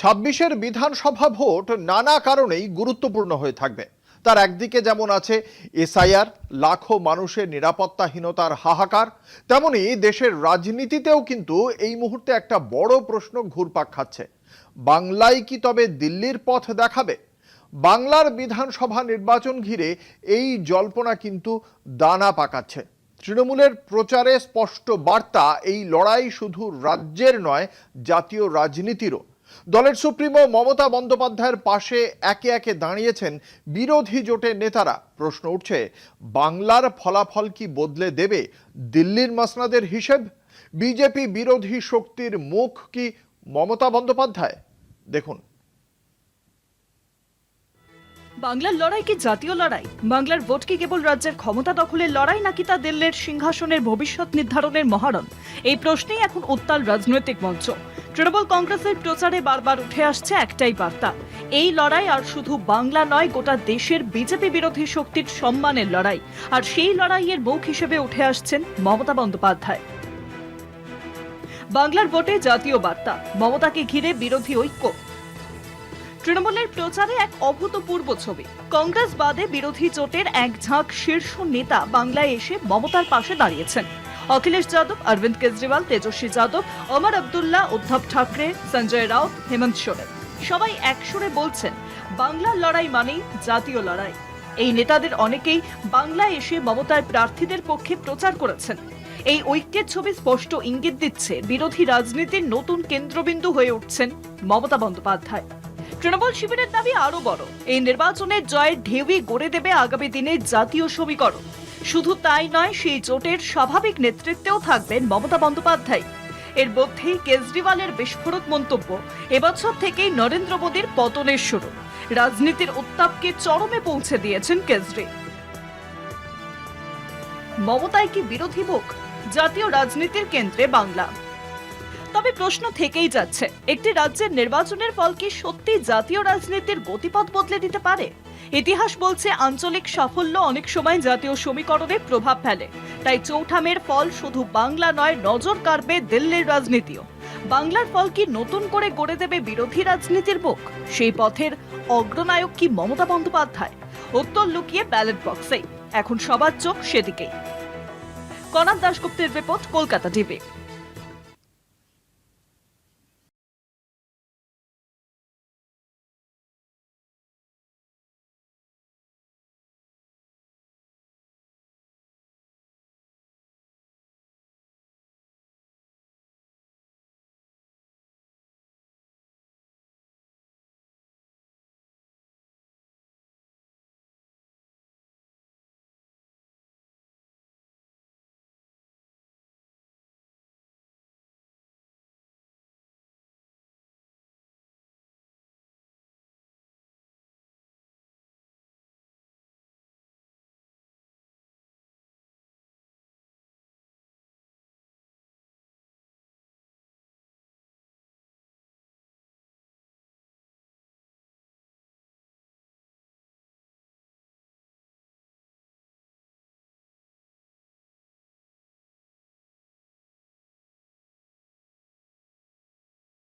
২৬-এর বিধানসভা ভোট নানা কারণেই গুরুত্বপূর্ণ হয়ে থাকবে। তার একদিকে যেমন আছে এসআইআর, লাখো মানুষের নিরাপত্তাহীনতার হাহাকার, তেমনি দেশের রাজনীতিতেও কিন্তু এই মুহূর্তে একটা বড় প্রশ্ন ঘুরপাক খাচ্ছে। বাংলায় কি তবে দিল্লির পথ দেখাবে? বাংলার বিধানসভা নির্বাচন ঘিরে এই জল্পনা কিন্তু দানা পাকাচ্ছে। তৃণমূলের প্রচারে স্পষ্ট বার্তা, এই লড়াই শুধু রাজ্যের নয়, জাতীয় রাজনীতিরও। দলের সুপ্রিমো মমতা বন্দ্যোপাধ্যায়ের পাশে একে একে দাঁড়িয়েছেন বিরোধী জোটের নেতারা। প্রশ্ন উঠছে, বাংলার ফলাফল কি বদলে দেবে দিল্লির মসনদের হিসেব? বিজেপি বিরোধী শক্তির মুখ কি মমতা বন্দ্যোপাধ্যায়? দেখুন। বাংলার লড়াই কি জাতীয় লড়াই? বাংলার ভোট কি কেবল রাজ্যের ক্ষমতা দখলের লড়াই, নাকি তা দিল্লির সিংহাসনের ভবিষ্যৎ নির্ধারণের মহারণ? এই প্রশ্নেই এখন উত্তাল রাজনৈতিক মঞ্চ। তৃণমূল কংগ্রেসের প্রচারে বারবার উঠে আসছে একটাই বার্তা, এই লড়াই আর শুধু বাংলা নয়, গোটা দেশের বিজেপি বিরোধী শক্তির সম্মানের লড়াই। আর সেই লড়াইয়ের মুখ হিসেবে উঠে আসছেন মমতা বন্দ্যোপাধ্যায়। বাংলার ভোটে জাতীয় বার্তা, মমতাকে ঘিরে বিরোধী ঐক্য। তৃণমূলের প্রচারে এক অভূতপূর্ব ছবি। কংগ্রেস বাদে বিরোধী জোটের এক ঝাঁক শীর্ষ নেতা বাংলায় এসে মমতার পাশে দাঁড়িয়েছেন। অখিলেশ যাদব, অরবিন্দ কেজরিওয়াল, তেজস্বী যাদব, অমর আব্দুল্লাহ, উদ্ধব ঠাকরে, সঞ্জয় রাউত, হেমন্ত সোরেন, সবাই একসুরে বলছেন বাংলার লড়াই মানেই জাতীয় লড়াই। এই নেতাদের অনেকেই বাংলায় এসে মমতার প্রার্থীদের পক্ষে প্রচার করেছেন। এই ঐক্যের ছবি স্পষ্ট ইঙ্গিত দিচ্ছে বিরোধী রাজনীতির নতুন কেন্দ্রবিন্দু হয়ে উঠছেন মমতা বন্দ্যোপাধ্যায়। তৃণমূল শিবিরের দাবি আরো বড়, এই নির্বাচনের জয়ের ঢেউই গড়ে দেবে আগামী দিনে জাতীয় সমীকরণ। শুধু তাই নয়, সেই জোটের স্বাভাবিক নেতৃত্বেও থাকবেন মমতা বন্দ্যোপাধ্যায়। এর মধ্যেই কেজরিওয়ালের বিস্ফোরক মন্তব্য, এবছর থেকেই নরেন্দ্র মোদীর পতনের শুরু। রাজনীতির উত্তাপকে চরমে পৌঁছে দিয়েছেন কেজরি। মমতায় কি বিরোধী মুখ? জাতীয় রাজনীতির কেন্দ্রে বাংলা। তবে প্রশ্ন থেকেই যাচ্ছে, একটি রাজ্যের নির্বাচনের ফল কি সত্যি জাতীয় রাজনীতির গতিপথ বদলে দিতে পারে? ইতিহাস বলছে আঞ্চলিক সাফল্য অনেক সময় জাতীয় সমীকরণে প্রভাব ফেলে। তাই চৌঠা মের ফল শুধু বাংলা নয়, নজর কাড়বে দিল্লির রাজনীতিও। বাংলার ফল কি নতুন করে গড়ে দেবে বিরোধী রাজনীতির মুখ? সেই পথের অগ্রনায়ক কি মমতা বন্দ্যোপাধ্যায়? উত্তর লুকিয়ে ব্যালট বক্সে। এখন সবার চোখ সেদিকেই। কনাদ দাশগুপ্তের রিপোর্ট, কলকাতা টিভি।